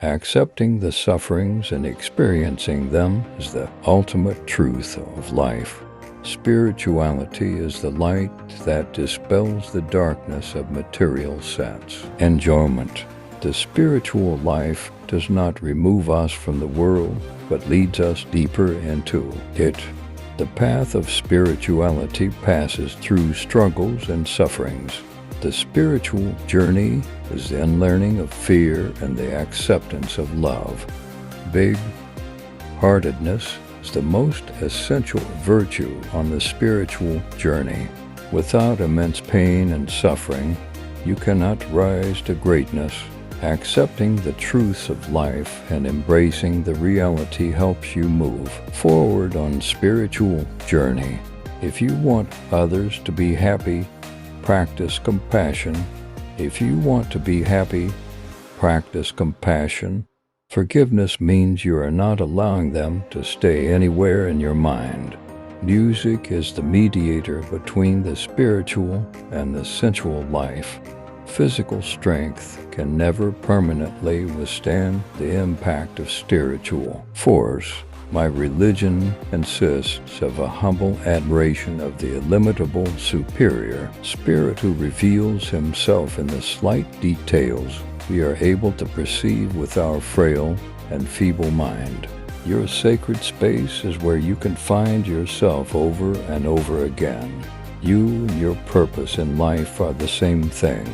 Accepting the sufferings and experiencing them is the ultimate truth of life. Spirituality is the light that dispels the darkness of material sense enjoyment. The spiritual life does not remove us from the world, but leads us deeper into it. The path of spirituality passes through struggles and sufferings. The spiritual journey is the unlearning of fear and the acceptance of love. Big-heartedness is the most essential virtue on the spiritual journey. Without immense pain and suffering, you cannot rise to greatness. Accepting the truths of life and embracing the reality helps you move forward on spiritual journey. If you want others to be happy, practice compassion. If you want to be happy, practice compassion. Forgiveness means you are not allowing them to stay anywhere in your mind. Music is the mediator between the spiritual and the sensual life. Physical strength can never permanently withstand the impact of spiritual force. My religion consists of a humble admiration of the illimitable superior spirit who reveals himself in the slight details we are able to perceive with our frail and feeble mind. Your sacred space is where you can find yourself over and over again. You and your purpose in life are the same thing.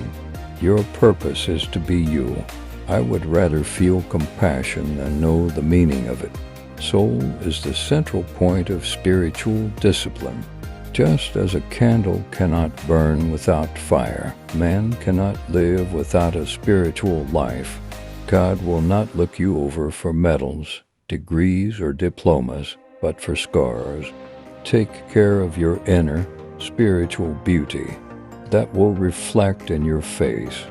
Your purpose is to be you. I would rather feel compassion than know the meaning of it. Soul is the central point of spiritual discipline. Just as a candle cannot burn without fire, man cannot live without a spiritual life. God will not look you over for medals, degrees, or diplomas, but for scars. Take care of your inner, spiritual beauty. That will reflect in your face.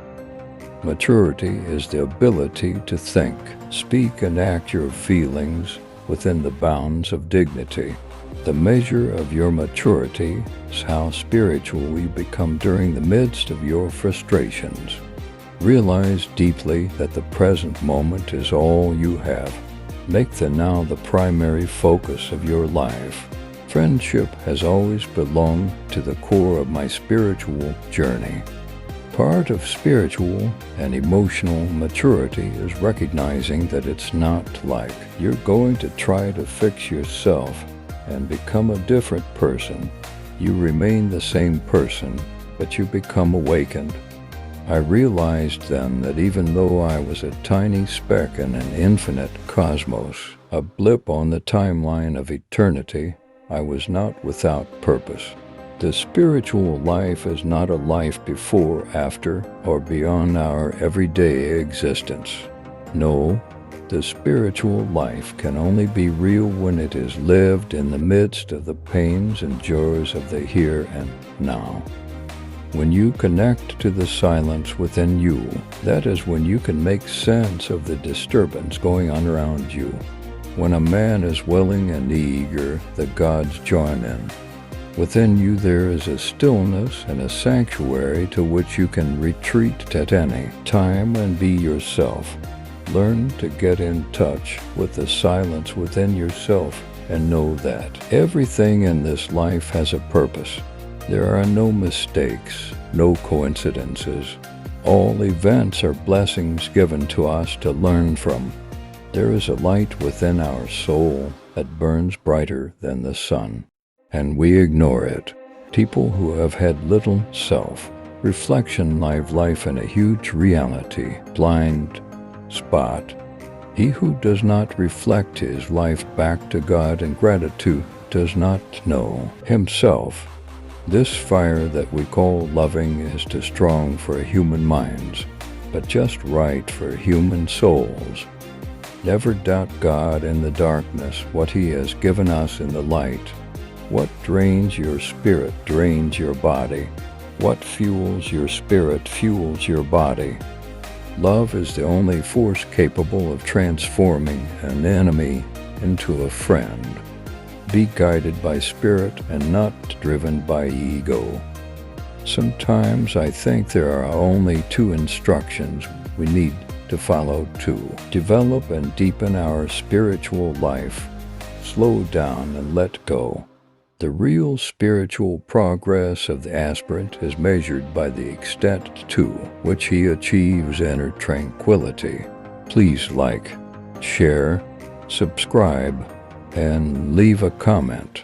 Maturity is the ability to think, speak, and act your feelings within the bounds of dignity. The measure of your maturity is how spiritual you become during the midst of your frustrations. Realize deeply that the present moment is all you have. Make the now the primary focus of your life. Friendship has always belonged to the core of my spiritual journey. Part of spiritual and emotional maturity is recognizing that it's not like you're going to try to fix yourself and become a different person. You remain the same person, but you become awakened. I realized then that even though I was a tiny speck in an infinite cosmos, a blip on the timeline of eternity, I was not without purpose. The spiritual life is not a life before, after, or beyond our everyday existence. No, the spiritual life can only be real when it is lived in the midst of the pains and joys of the here and now. When you connect to the silence within you, that is when you can make sense of the disturbance going on around you. When a man is willing and eager, the gods join in. Within you there is a stillness and a sanctuary to which you can retreat at any time and be yourself. Learn to get in touch with the silence within yourself and know that everything in this life has a purpose. There are no mistakes, no coincidences. All events are blessings given to us to learn from. There is a light within our soul that burns brighter than the sun, and we ignore it. People who have had little self-reflection live life in a huge reality, blind spot. He who does not reflect his life back to God in gratitude does not know himself. This fire that we call loving is too strong for human minds, but just right for human souls. Never doubt God in the darkness, what He has given us in the light. What drains your spirit drains your body. What fuels your spirit fuels your body. Love is the only force capable of transforming an enemy into a friend. Be guided by spirit and not driven by ego. Sometimes I think there are only two instructions we need to to follow too. Develop and deepen our spiritual life. Slow down and let go. The real spiritual progress of the aspirant is measured by the extent to which he achieves inner tranquility. Please like, share, subscribe, and leave a comment.